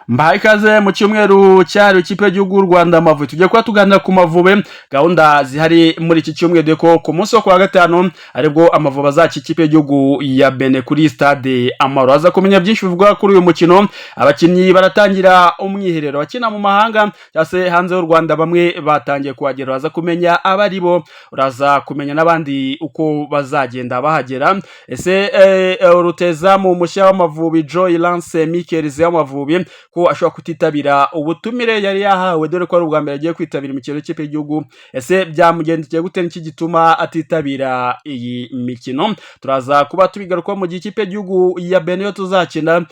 Mbahaye ikaze mu cyumweru cyari ikipe y'igihugu Rwanda Amavubi. Tugiye kuba tuganira ku Mavubi, gahunda zihari muri iki cyumweru deko ku munsi wo kwa gatanu aribwo Amavubi azaca ikipe y'igihugu ya Benin kuri stade Amahoro. Aza kumenya byinshi bivuga kuri uyu mukino. Abakinnyi baratangira umwiherero, bakina mu mahanga cyase hanze y'u Rwanda bamwe batangiye kuhagera. Uraza kumenya abari bo, uraza kumenya n'abandi uko bazagenda bahagera. Ese rutezamu mushya w'Amavubi Joy Lance Mikelz y'Amavubi ko ashobora kutitabira ubutumire yari yahawe, dore ko ari ubwa mbere agiye kwitabira imikino y'ikipe y'igihugu. Ese byamugendekeye gute, n'iki gituma atitabira iyi mikino? Turaza kuba tubigaruka mu gihe ikipe y'igihugu ya Benin yo tuzakina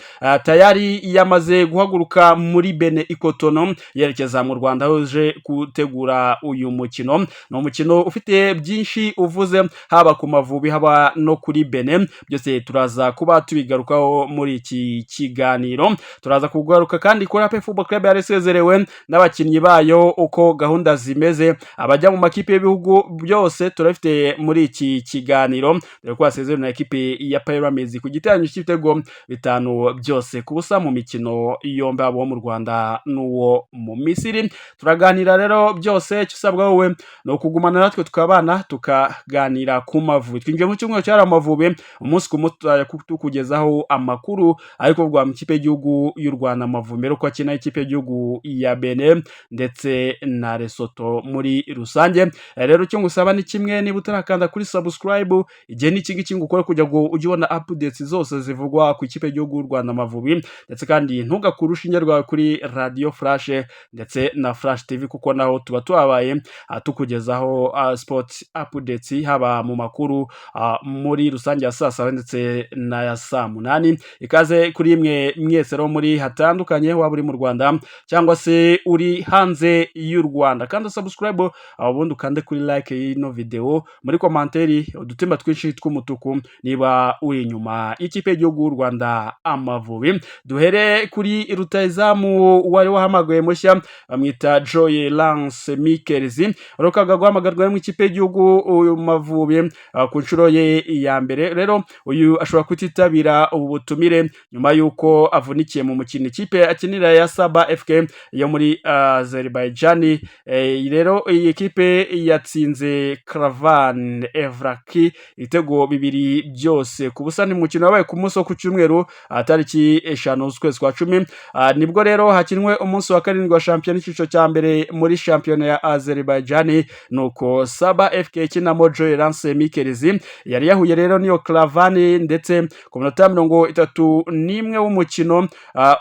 tayari yamaze guhaguruka muri Benin Ikotono yerekeza mu Rwanda hoje gutegura uyu mukino. Ni umukino ufite byinshi uvuze, haba ku Mavubi haba no kuri Benin. Byose turaza kuba tubigarukaho muri iki kiganiro. Turaza kugaruka kandi kuri APR Football Club yaresezerewe n'abakinnyi bayo, uko gahunda zimeze, abajya mu makipe y'ibihugu byose turafite muri iki kiganiro, dore ko yasezerewe na ekipe ya Pyramids ku giteranyo cy'ibitego 5 byose ku busa mu mikino yombi, abo mu Rwanda n'uwo mu Misiri. Turaganira rero byose, icyo usabwa wowe ni ukugumana natwe tukabana tukaganira ku Mavubi. Twinjiye mu cyumweru cyari Amavubi, umunsi ku munsi tukugezaho amakuru ariko bwa mu ikipe y'igihugu y'u Rwanda Amavubi uko akina ikipe y'igihugu ya Benin ndetse na Lesotho muri rusange. Rero icyo ngusaba ni kimwe, niba utarakanda kuri subscribe, igihe n'iki ngiki ngukore kugira ngo ujye ubona updates zose zivugwa ku ikipe y'igihugu y'u Rwanda Amavubi, ndetse kandi ntugakure urushinge rwawe kuri Radio Flash ndetse na Flash TV, kuko naho tuba tuhabaye tukugezaho sports updates, haba mu makuru muri rusange ya saa 7 ndetse na ya saa 8. Ikaze kuri imwe mwese ro muri hatandukanye, waba uri mu Rwanda cyangwa se uri hanze y'u Rwanda, kandi subscribe ubundi ukande kuri like y'ino video, muri commentaire udutima twinshi tw'umutuku niba uri inyuma ikipe y'igihugu y'u Rwanda Amavubi. Duhere kuri rutayizamu wari wahamagaye mushya, bamwita Joy Lance Mikelz, urukaga guhamagarwa mu ikipe y'igihugu Mavubi ku nshuro ye ya mbere. Rero uyu ashobora kutitabira ubu butumire nyuma yuko avunikiye mu mukino ikipe akinira ya Saba FK yo muri Azerbaijan. Rero iyi ekipe yatsinze Kravan Evraki ibitego 2 byose ku busa. Ni mukino wabaye ku munsi wo ku cyumweru tariki 5 z'ukwezi kwa 10. Nibwo rero hakinwe umunsi wa 7 wa shampiyona icyiciro cya mbere muri shampiyona ya Azerbaijan, nuko Saba FK kinamo Joy Lance Mikelz yari yahuye rero niyo Kravan, ndetse ku minota 31 w'umukino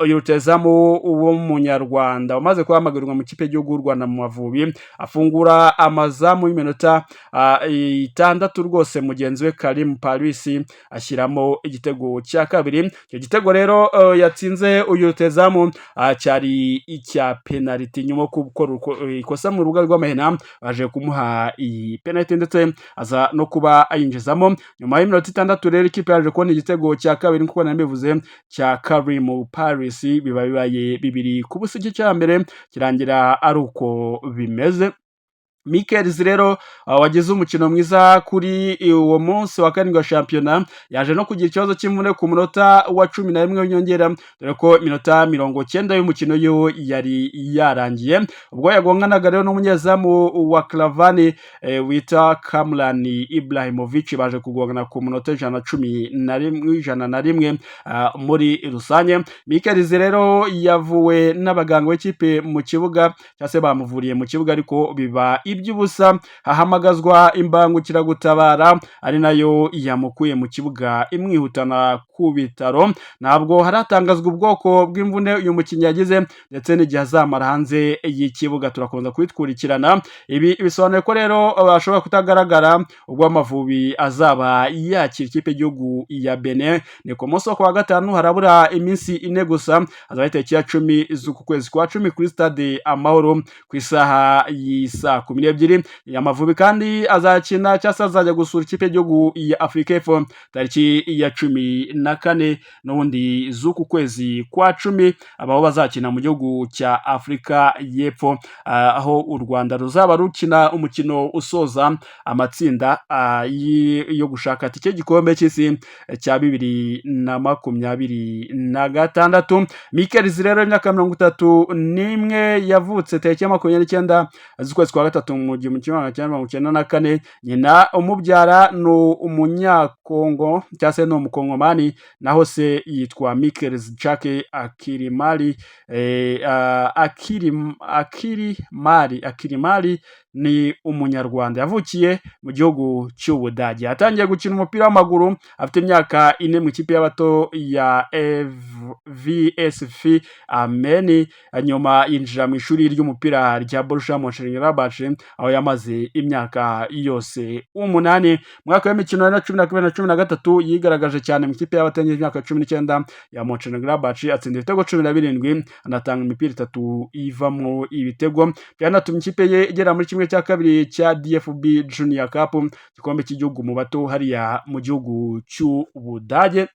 uyu rutezamu w'umunyarwanda umaze kuhamagarwa mu kipe y'igihugu y'u Rwanda mu Mavubi afungura amazamu y'iminota 6 rwose. Mugenzi we Karim Paris ashyiramo igitego cya kabiri. Icyo gitego rero yatsinze uyu rutezamu cyari icya penalty, nyuma yo gukora ikosa mu rubuga rw'amahina baje kumuha iyi penalty, ndetse aza no kuba ayinjizamo. Nyuma y'iminota 6 rero ikipe yaje kubona igitego cya kabiri, nkuko nabivuze, cya Karim Paris, bibaye 2 ku busa. Cya mbere kirangira ari uko bimeze. Mikelz rero wagize umukino mwiza kuri uwo munsi wa 7 wa shampiyona, yaje no kugira ikibazo cy'imvune ku munota wa 11 w'inyongera, dore ko minota 90 y'umukino yo yari yarangiye, ubwo yagonganaga rero n'umunyezamu wa Kravan wita Kamran Ibrahimovic. Baje kugongana ku munota 111 muri rusange. Mikelz rero yavuwe n'abaganga b'ikipe mu kibuga, cyase bamuvuriye mu kibuga, ariko biba iby'ubusa. Hahamagazwa imbangukiragutabara ari nayo yamukuye mu kibuga imwihutana ku bitaro. Ntabwo haratangazwa ubwoko bw'imvune uyu mukinnyi yagize ndetse n'igihe azamara hanze y'ikibuga, turakomeza kubitkurikirana. Ibi bisobanuye ko rero bashobora kutagaragara ubwo Amavubi azaba yakira ikipe y'igihugu ya Benin. Ni ku munsi wo kwa gatanu, harabura iminsi 4 gusa, azaba itariki ya 10 z'uku kwezi kwa 10 kuri stade Amahoro ku isaha y'isa 10 12 Amavubi kandi azakina cyangwa se azajya gusura ikipe y'igihugu ya Afurika y'Epfo tariki ya 14 n'ubundi z'uku kwezi kwa 10 abaho bazakina mu gihugu cya Afurika y'Epfo, aho u Rwanda ruzaba rukina umukino usoza amatsinda yo gushaka tike igikombe cy'isi cya 2026. Mikelz rero imyaka 31 yavutse tariki ya 29 z'ukwezi kwa gatatu mu 1994. Nyina umubyara ni umunyakongo cyangwa se ni umukongomani, naho se yitwa Mikelz Jacques Akilimali ni umunyarwanda yavukiye mu gihugu cy'Ubudage. Yatangiye gukina umupira w'amaguru afite imyaka 4 mu ikipe y'abato ya VSV Amen, nyuma yinjira mu ishuri ry'umupira rya Borussia Mönchengladbach aho yamaze imyaka yose 8. Mu mwaka w'imikino ya 2013 yigaragaje cyane mu ikipe y'abatangiye imyaka 19 ya Mönchengladbach, atsinda ibitego 17 anatanga imipira 3 ivamo ibitego, byanatumye ikipe ye igera muri kimwe cya kabiri cya DFB Junior Cup, igikombe cy'igihugu mu bato hariya mu gihugu cy'Ubudage.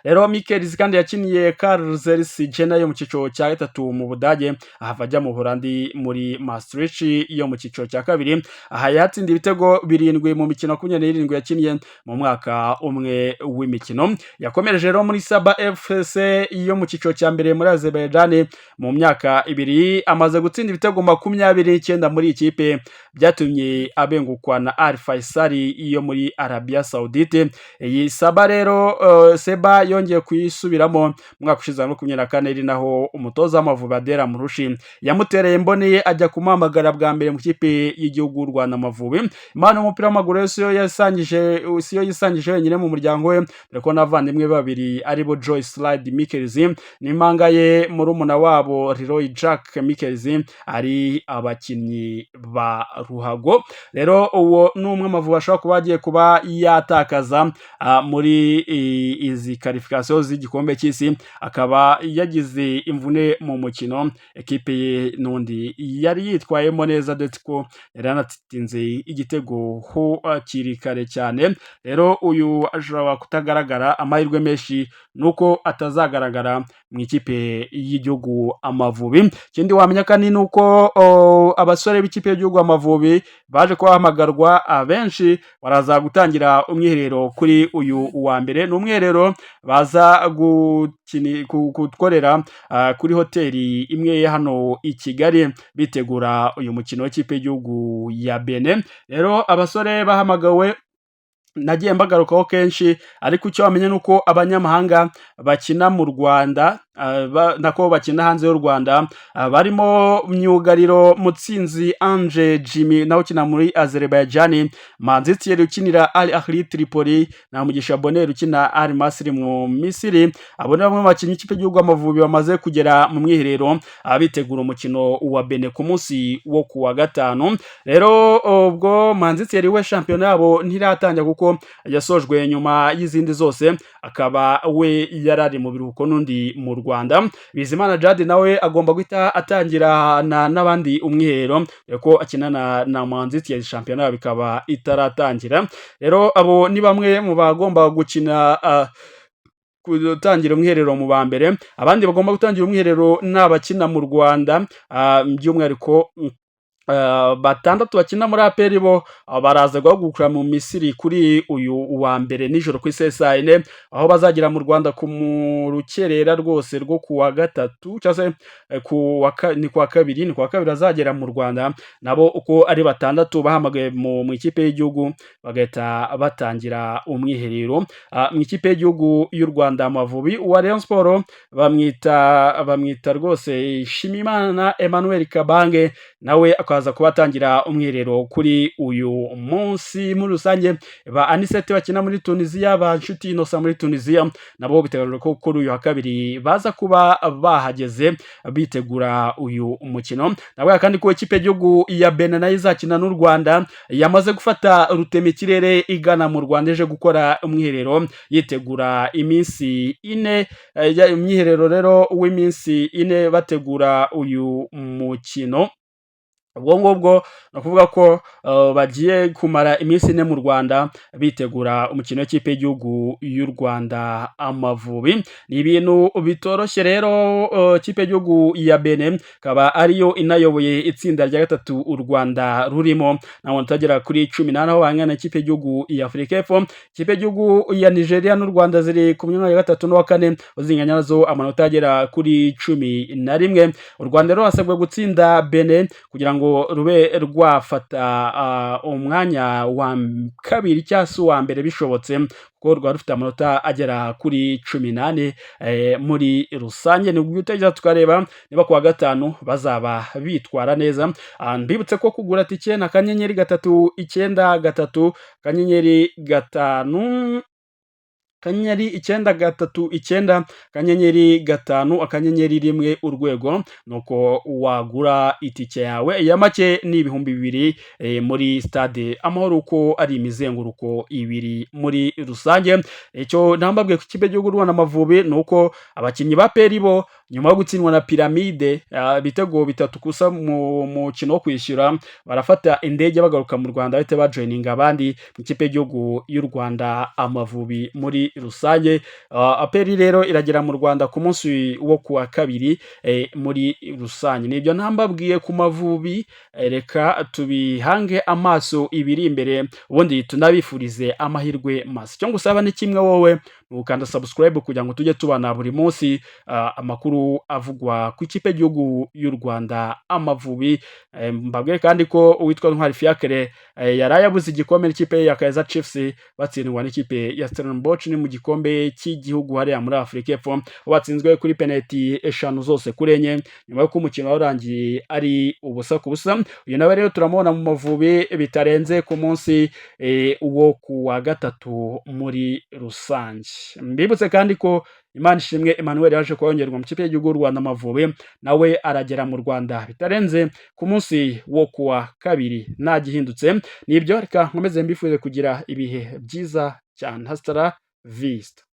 Rero Mikelz kandi yakiniye Karlsruhe yo mu cyiciro cya gatatu mu Budage, ahava ajya mu Buholandi muri Maastricht yo mu cyiciro cya kabiri. Aha yatsinda ibitego 7 mu mikino 27 yakiniye mu mwaka umwe w'imikino. Yakomereje rero muri Saba FC yo mu cyiciro cya mbere muri Azerbaijan mu myaka 2, amaze gutsinda ibitego 29 muri ikipe, byatumye abengukwa na Al Faisal yo muri Arabia Saudite. Iyi Saba rero Seba yongeye kuyisubiramo mwaka ushize wa 2024, naho umutoza w'Amavubi Adera Murushi yamutereye imboni ajya kumuhamagara bwa mbere mu kipe y'igihugu y'u Rwanda Amavubi. Imana umupira w'amaguru siyo yisangije wenyine mu muryango we, dore ko n'abavandimwe babiri aribo Joy Slide Mikelz n'impanga ye murumuna wabo Leroy Jack Mikelz ari abakinnyi ba ruhago. Rero uwo ni umwe Amavubi ashobora kuba agiye kuba yatakaza muri izi qualification z'igikombe cy'isi, akaba yagize imvune mu mukino. Ekipe ye nundi yari yitwayemo neza ndetse ko yari anatinze igitego ho akiri kare cyane. Rero uyu ashobora kutagaragara, amahirwe menshi nuko atazagaragara mu ikipe y'igihugu Amavubi. Ikindi wamenya kandi nuko abasore b'ikipe y'igihugu Amavubi baje kubahamagarwa, abenshi baraza gutangira umwiherero kuri uyu wa mbere. Ni umwiherero baza gukorera kuri hoteli imwe hano i Kigali bitegura uyu mukino w'ikipe y'igihugu ya Benin. Rero abasore bahamagawe nagiye mbagarukaho kenshi, ariko icyo wamenye nuko abanyamahanga bakina mu Rwanda nako bakina hanze y'u Rwanda barimo myugariro Mutsinzi Ange Jimmy nawe ukina muri Azerbaijan, Manzi Thierry ukinira Al Ahly Tripoli na Mugisha Bonheur ukina Al Masry mu Misiri. Abo ni bamwe mu bakinnyi ikipe y'igihugu Amavubi bamaze kugera mu mwiherero bitegura umukino wa Benin ku munsi wo kuwa gatanu. Rero ubwo Manzi Thierry we shampiyona yabo ntiratangira kuko yasojwe nyuma y'izindi zose, akaba we yarari mu biruhuko n'undi mu Rwanda. Bizimana Jad nawe agomba guhita atangira n'abandi umwiherero ko akinana na Manzi Thierry, shampiyona bikaba itaratangira. Rero abo ni bamwe mu bagomba gukina gutangira umwiherero mu ba mbere. Abandi bagomba gutangira umwiherero n'abakina mu Rwanda, by'umwihariko batandatu bakina muri APR bo baraza guhagurukira mu Misiri kuri uyu wa mbere nijoro ku saa 4, aho bazagira mu Rwanda ku rukerera rwose rwo kuwa gatatu cyangwa se ni kuwa kabiri azagera mu Rwanda. Nabo uko ari batandatu bahamagaye mu ikipe y'igihugu bagahita batangira umwiherero mu ikipe y'igihugu y'u Rwanda Amavubi. Wa Rayon Sport bamwita rwose Shimimana Emmanuel Kabange, nawe akaza kubatangira umwiherero kuri uyu munsi. Muri rusange ba Anisete bakina muri Tunisia, ba Nshuti Innocent muri Tunisia, nabo biteganyijwe ko kuri uyu wa kabiri baza kuba bahageze bitegura uyu mukino. Nabwo kandi ko ikipe y'igihugu ya Benin nayo izakina n'u Rwanda yamaze gufata rutemikirere igana mu Rwanda eje gukora umwiherero yitegura iminsi 4 umwiherero rero w'iminsi 4 bategura uyu mukino ubwo ngubwo ni ukuvuga ko bagiye kumara iminsi ine mu Rwanda bitegura umukino w'ikipe y'igihugu y'u Rwanda Amavubi. Ni ibintu bitoroshye rero, ikipe y'igihugu ya Benin ikaba ariyo inayoboye itsinda rya gatatu u Rwanda rurimo n'amanota agera kuri 18, aho bangana n'ikipe y'igihugu ya Afurika y'Epfo. Ikipe y'igihugu ya Nigeria n'u Rwanda ziri ku mwanya wa gatatu n'uwa kane, zinganya nazo amanota agera kuri 11. U Rwanda rero hasabwa gutsinda Benin kugira ngo rube rwafata umwanya wa kabiri cyangwa se uwa mbere bishobotse, kuko rwari rufite amanota agera kuri 18 muri rusange. Ni ugutegereza tukareba niba kuwa gatanu bazaba bitwara neza. Mbibutse ko kugura tike na kanyenyeri 393 kanyenyeri 5 kanyenyeri 939 kanyenyeri 5 akanyenyeri 1 urwego, nuko wagura itike yawe ya make ni 2,000 muri stade Amahoro, uko ari imizenguruko 2 muri rusange. Icyo ntambabwe ku kipe y'igihugu Rwanda Amavubi nuko abakinnyi ba Peri bo nyuma yo gutsindwa na Piramide ibitego 3 kusa mu mukino wo kwishyura, barafata indege bagaruka mu Rwanda bahita bajoininga abandi mu kipe y'igihugu y'u Rwanda Amavubi muri rusange. Aperi rero iragera mu Rwanda ku munsi wo kuwa kabiri muri rusange. Nibyo ntambabwiye ku Mavubi, reka tubihange amaso ibiri imbere, ubundi tunabifurize amahirwe masa. Icyo ngusaba ni kimwe wowe, ukanda subscribe kugira ngo tujye tubana buri munsi amakuru avugwa ku ikipe y'igihugu y'u Rwanda Amavubi. Mbabwire kandi ko uwitwa Ntwari Fiacre yari yabuze igikombe n'ikipe ya Kaizer Chiefs batsindwa n'ikipe ya Stellenbosch ni mu gikombe cy'igihugu hariya muri Afurika y'Epfo, batsinzwe kuri penalty 5 zose kuri enye, nyuma y'uko umukino warangiye ari ubusa ku busa. Uyu nawe rero turamubona mu Mavubi bitarenze ku munsi wo kuwa gatatu muri rusange. Mbibutse kandi ko Imanishimwe Emmanuel yaje kongerwa mu kipe y'igihugu Rwanda Amavubi, nawe aragera mu Rwanda bitarenze ku munsi wo kuwa kabiri nta gihindutse. Nibyo, reka nkomeze mbifurize kugira ibihe byiza cyane. Hasta la vista.